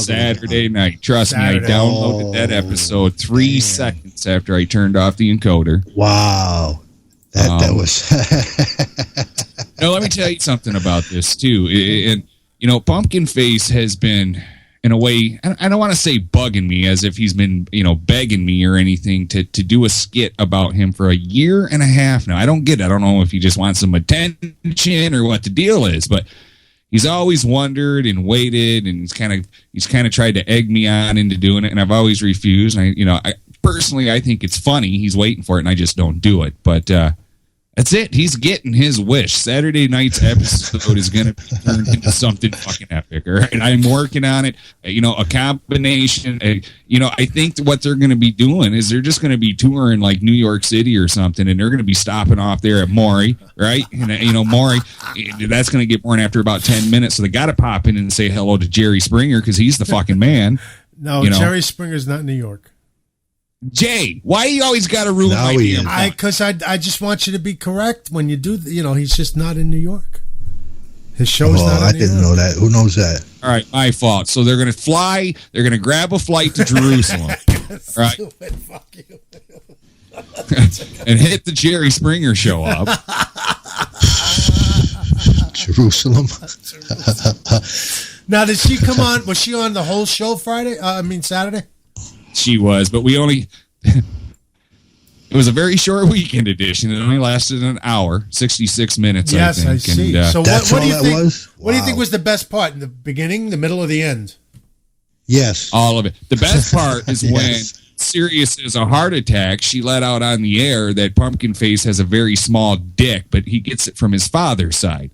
Saturday night. Trust me, I downloaded that episode 3 seconds after I turned off the encoder. Wow. That was... No, let me tell you something about this, too. And, you know, Pumpkin Face has been, in a way, I don't want to say bugging me as if he's been, you know, begging me or anything to do a skit about him for a year and a half now. I don't get it. I don't know if he just wants some attention or what the deal is, but he's always wondered and waited, and he's kind of tried to egg me on into doing it, and I've always refused. And I personally, I think it's funny. He's waiting for it, and I just don't do it. But that's it. He's getting his wish. Saturday night's episode is going to be turned into something fucking epic. All right? And I'm working on it. You know, a combination. You know, I think what they're going to be doing is they're just going to be touring like New York City or something, and they're going to be stopping off there at Maury, right? And, you know, Maury, that's going to get boring after about 10 minutes. So they got to pop in and say hello to Jerry Springer because he's the fucking man. No, you know? Jerry Springer's not in New York. Jay, why you always got to ruin my damn fun? Because I just want you to be correct when you do. You know, he's just not in New York. His show's not in New York. I didn't know that. Who knows that? All right, my fault. So they're going to fly. They're going to grab a flight to Jerusalem, right? Fuck you. And hit the Jerry Springer show up. Jerusalem. Now, did she come on? Was she on the whole show Saturday? She was, but we only... It was a very short weekend edition. It only lasted an hour, 66 minutes, yes, I think. I see. And, so what do you think? Was? What do you think was the best part? In the beginning, the middle, or the end? Yes. All of it. The best part is when Sirius has a heart attack, she let out on the air that Pumpkin Face has a very small dick, but he gets it from his father's side.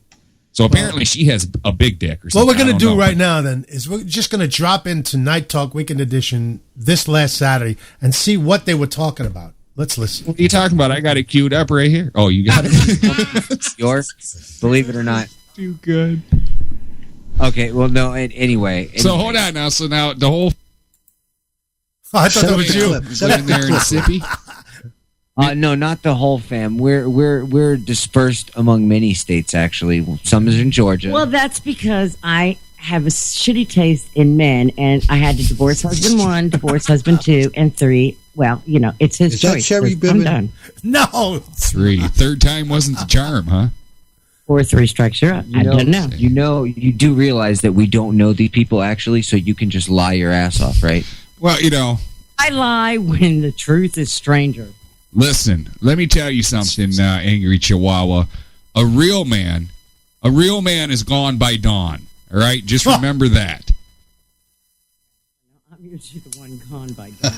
So apparently she has a big dick or something. What we're going to do right now, then, is we're just going to drop into Night Talk Weekend Edition this last Saturday and see what they were talking about. Let's listen. What are you talking about? I got it queued up right here. Oh, you got it? Yours? Believe it or not. Too good. Okay, well, no, anyway. So hold on now. So now the whole... Oh, I thought that was you. Living there in Mississippi? No, not the whole fam. We're dispersed among many states, actually. Some is in Georgia. Well, that's because I have a shitty taste in men, and I had to divorce husband 1, divorce husband 2, and 3. Well, you know, it's his choice. Is that Cherry I'm done. No. 3. Third time wasn't the charm, huh? 4, 3 strikes, you're up. I don't know. You do realize that we don't know these people, actually, so you can just lie your ass off, right? Well, you know. I lie when the truth is stranger. Listen, let me tell you something, Angry Chihuahua. A real man is gone by dawn. All right? Just remember that. I'm usually the one gone by dawn.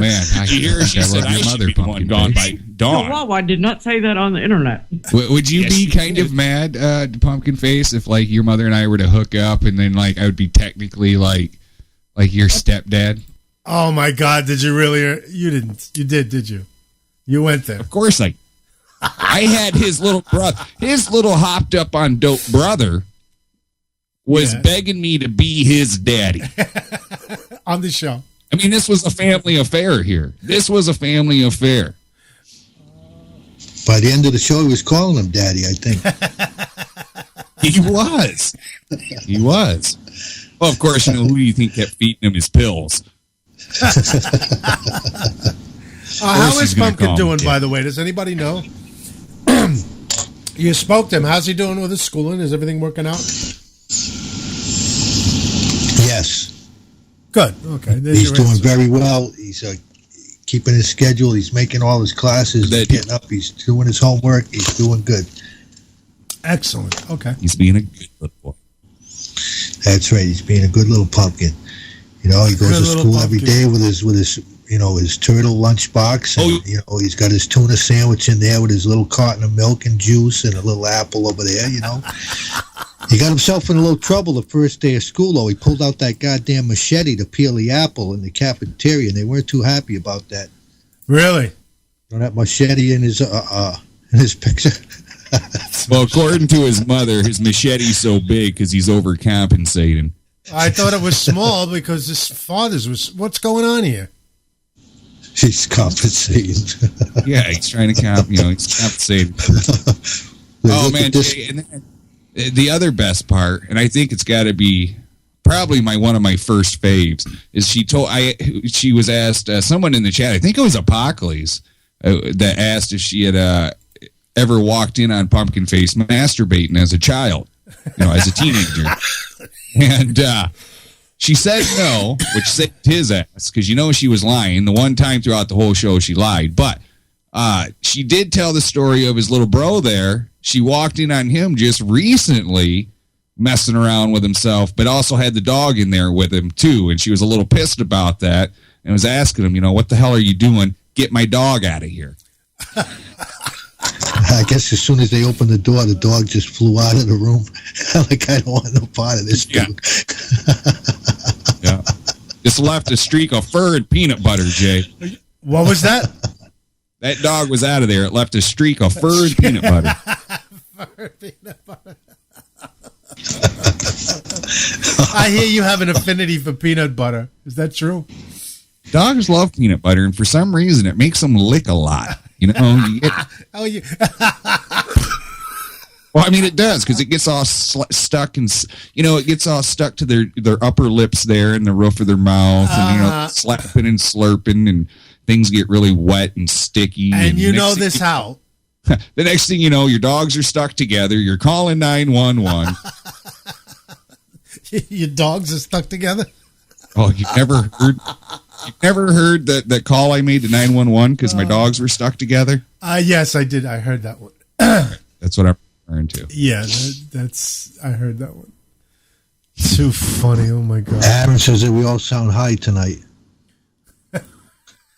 Man. Did you hear she said I should be the one gone by dawn? No, I did not say that on the internet. Would you be kind of mad, Pumpkin Face, if like your mother and I were to hook up and then like I would be technically like your stepdad? Oh my God! Did you really? You didn't. You did you? You went there. Of course I had his little brother. His little hopped up on dope brother was begging me to be his daddy on the show. I mean, this was a family affair here. This was a family affair. By the end of the show, he was calling him daddy, I think. He was. He was. Well, of course, you know, who do you think kept feeding him his pills? How is Pumpkin doing, by the way? Does anybody know? You spoke to him. How's he doing with his schooling? Is everything working out? Yes. Good. Okay. He's doing very well. He's keeping his schedule. He's making all his classes. He's getting up. He's doing his homework. He's doing good. Excellent. Okay. He's being a good little boy. That's right. He's being a good little pumpkin. You know, he goes to school every day with his his turtle lunchbox, and he's got his tuna sandwich in there with his little carton of milk and juice and a little apple over there. You know, he got himself in a little trouble the first day of school. Though he pulled out that goddamn machete to peel the apple in the cafeteria, and they weren't too happy about that. Really? You know, that machete in his picture. Well, according to his mother, his machete's so big because he's overcompensating. I thought it was small because his father's was. What's going on here? He's compensating. Yeah, he's trying to he's compensating. Oh man, Jay, and the other best part, and I think it's got to be probably one of my first faves. Is she was asked, someone in the chat, I think it was Apocalypse, that asked if she had ever walked in on Pumpkin Face masturbating as a child, as a teenager. And she said no, which saved his ass, because she was lying. The one time throughout the whole show she lied. But she did tell the story of his little bro there. She walked in on him just recently messing around with himself, but also had the dog in there with him too. And she was a little pissed about that and was asking him, what the hell are you doing? Get my dog out of here. I guess as soon as they opened the dog just flew out of the room. Like, I don't want no part of this dude. Yeah. Just left a streak of fur and peanut butter, Jay. What was that? That dog was out of there. It left a streak of fur and peanut butter. Fur and peanut butter. I hear you have an affinity for peanut butter. Is that true? Dogs love peanut butter, and for some reason, it makes them lick a lot. You get, oh, you. Well, I mean, it does, because it gets all stuck, and it gets all stuck to their upper lips there and the roof of their mouth, and slapping and slurping, and things get really wet and sticky. And how? The next thing you know, your dogs are stuck together. You're calling 911. Your dogs are stuck together? Oh, you've never heard that call I made to 911 because my dogs were stuck together? Yes, I did. I heard that one. That's what I'm referring to. Yeah, I heard that one. Too funny. Oh, my God. Aaron says that we all sound high tonight.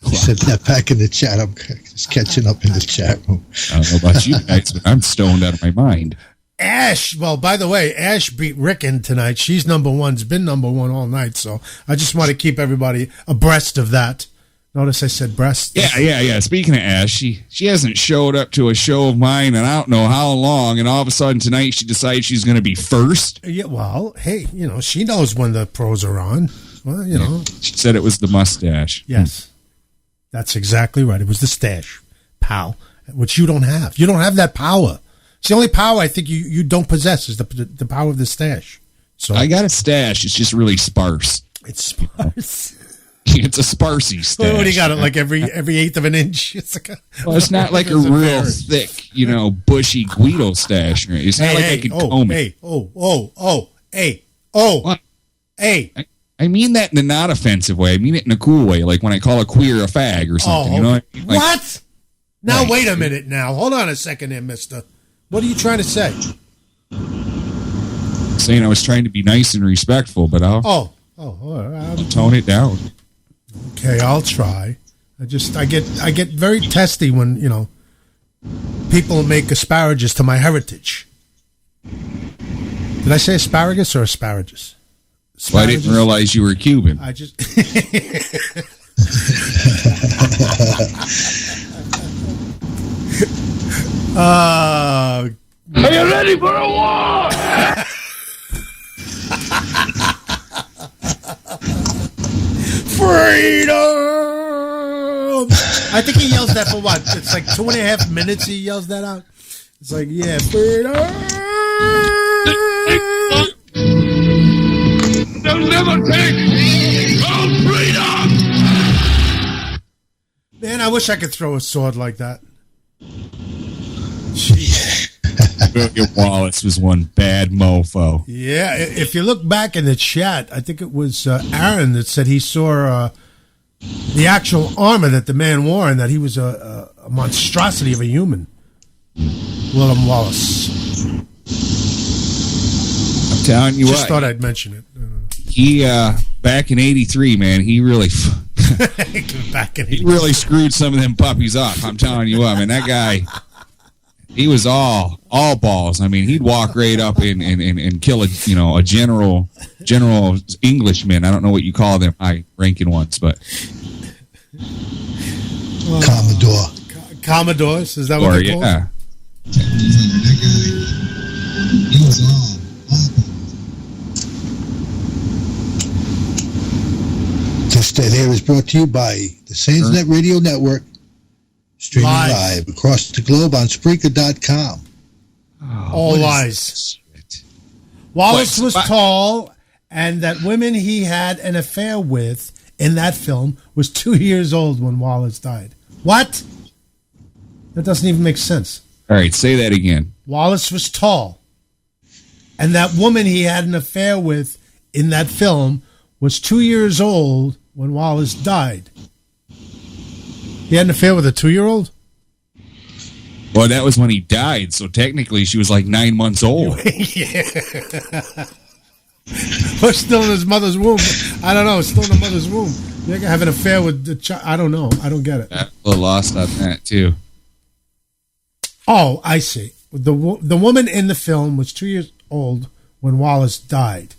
He said that back in the chat. I'm just catching up in the chat room. I don't know about you guys, but I'm stoned out of my mind. Ash, well, by the way, Ash beat Rickon tonight. She's number one. It's been number one all night, so I just want to keep everybody abreast of that. Notice I said breast. Yeah. Speaking of Ash, she hasn't showed up to a show of mine in I don't know how long, and all of a sudden tonight she decides she's going to be first. Yeah, well, hey, she knows when the pros are on. Well, She said it was the mustache. Yes. That's exactly right. It was the stash, pal, which you don't have. You don't have that power. It's the only power I think you don't possess is the power of the stash. So I got a stash. It's just really sparse. It's sparse. It's a sparsey stash. What do you got? It like every eighth of an inch. It's like it's not like a real thick, bushy Guido stash. It's not like I could comb it. I mean that in a not offensive way. I mean it in a cool way, like when I call a queer a fag or something. What? Now wait a minute. Now hold on a second, there, Mister. What are you trying to say? Saying I was trying to be nice and respectful, but I'll tone it down. Okay, I'll try. I get very testy when people make asparagus to my heritage. Did I say asparagus or asparagus? Well, I didn't realize you were Cuban. I just. Are you ready for a war? Freedom! I think he yells that for what? It's like 2.5 minutes he yells that out. It's like, yeah, freedom! They'll never take our freedom! Man, I wish I could throw a sword like that. Jeez. William Wallace was one bad mofo. Yeah, if you look back in the chat, I think it was Aaron that said he saw the actual armor that the man wore and that he was a monstrosity of a human. William Wallace. I'm telling you Just thought I'd mention it. He, back in 83, man, he really... He really screwed some of them puppies up. I'm telling you what, man, that guy... He was all balls. I mean, he'd walk right up and kill a general Englishman. I don't know what you call them, high ranking ones, but Commodores, is that what they're called? Yeah. He was all. This there is brought to you by the Sandsnet Radio Network. Streaming live across the globe on Spreaker.com. All lies. Wallace was tall and that woman he had an affair with in that film was 2 years old when Wallace died. What? That doesn't even make sense. All right, say that again. Wallace was tall, and that woman he had an affair with in that film was 2 years old when Wallace died. He had an affair with a 2-year-old? Well, that was when he died, so technically she was like 9 months old. Yeah. Or still in his mother's womb. I don't know. Still in the mother's womb. You can have an affair with the child. I don't know. I don't get it. I'm a little lost on that, too. Oh, I see. The woman in the film was 2 years old when Wallace died.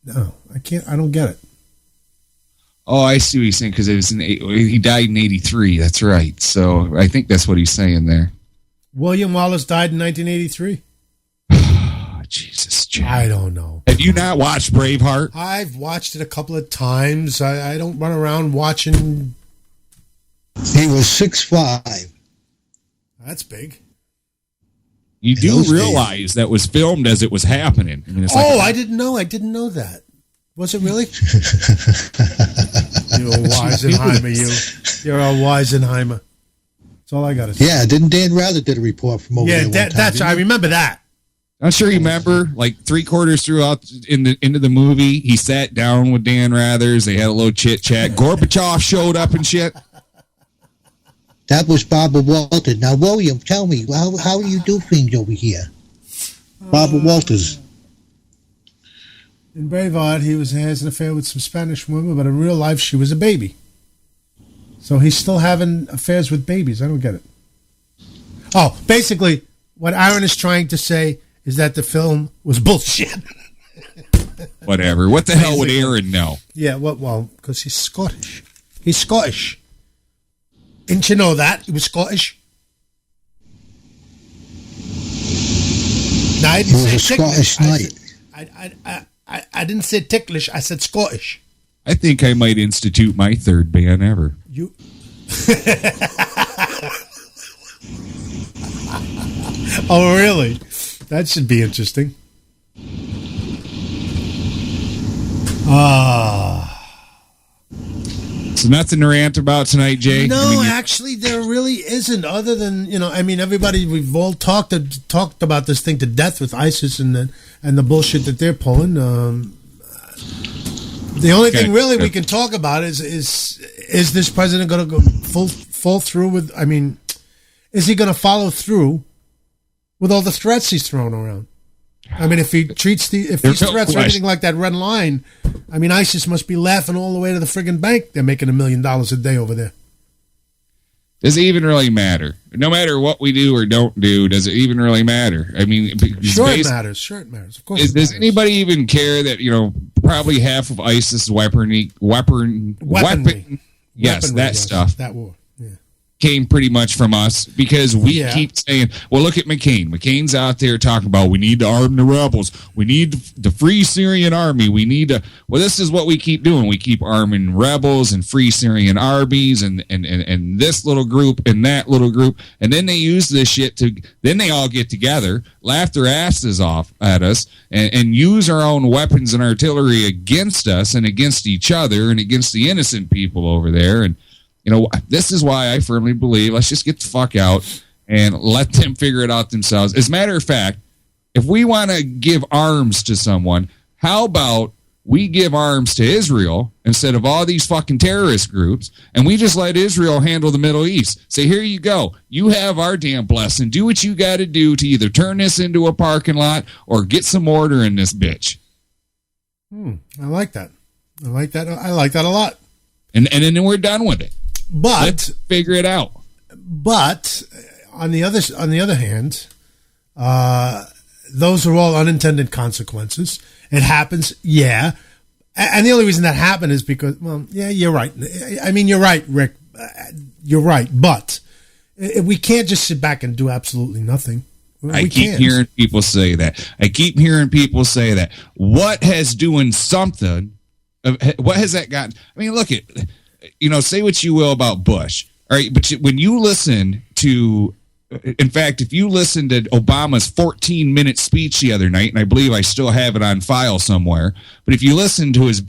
No, I can't. I don't get it. Oh, I see what he's saying, because he died in 83. That's right. So I think that's what he's saying there. William Wallace died in 1983. Oh, Jesus, Jay. I don't know. Have you not watched Braveheart? I've watched it a couple of times. I don't run around watching. He was 6'5". That's big. You do realize that was filmed as it was happening. I mean, it's I didn't know. I didn't know that. Was it really? You're a Weisenheimer, you. You're a Weisenheimer. That's all I got to say. Yeah, didn't Dan Rather did a report from over there one time? That's. I remember that. I'm sure you remember, like 3/4 throughout into the movie, he sat down with Dan Rathers. They had a little chit chat. Gorbachev showed up and shit. That was Barbara Walters. Now, William, tell me, how do you do things over here? Barbara Walters. In Braveheart, he has an affair with some Spanish woman, but in real life, she was a baby. So he's still having affairs with babies. I don't get it. Oh, basically, what Aaron is trying to say is that the film was bullshit. Whatever. What the hell would Aaron know? Yeah, well, because he's Scottish. He's Scottish. Didn't you know that? He was Scottish. No, I didn't He was say a Scottish knight. I didn't say ticklish. I said Scottish. I think I might institute my third ban ever. You. Oh, really? That should be interesting. So nothing to rant about tonight, Jay? No, actually, there really isn't. Other than everybody, we've all talked about this thing to death with ISIS and the bullshit that they're pulling. The only thing really we can talk about is this president going to go fall through with? I mean, is he going to follow through with all the threats he's throwing around? I mean, if these threats are anything like that red line, I mean, ISIS must be laughing all the way to the friggin' bank. They're making $1 million a day over there. Does it even really matter? No matter what we do or don't do, does it even really matter? I mean, sure it matters. Sure it matters. Of course. Does anybody even care that probably half of ISIS weaponry? Yes, that stuff. That war. Came pretty much from us because we keep saying, well, look at McCain. McCain's out there talking about we need to arm the rebels. We need the free Syrian army. We need to. Well, this is what we keep doing. We keep arming rebels and free Syrian armies and this little group and that little group. And then they use this shit then they all get together, laugh their asses off at us and use our own weapons and artillery against us and against each other and against the innocent people over there. And this is why I firmly believe let's just get the fuck out and let them figure it out themselves. As a matter of fact, if we want to give arms to someone, how about we give arms to Israel instead of all these fucking terrorist groups, and we just let Israel handle the Middle East? Say, here you go. You have our damn blessing. Do what you got to do to either turn this into a parking lot or get some order in this bitch. I like that. I like that a lot. And then we're done with it. But let's figure it out. But on the other hand, those are all unintended consequences. It happens, yeah. And the only reason that happened is because, well, yeah, you're right. I mean, you're right, Rick. You're right. But we can't just sit back and do absolutely nothing. I keep hearing people say that. What has doing something? What has that gotten? I mean, look at. Say what you will about Bush, all right? But when you listen to in fact, if you listen to Obama's 14-minute speech the other night, and I believe I still have it on file somewhere, but if you listen to his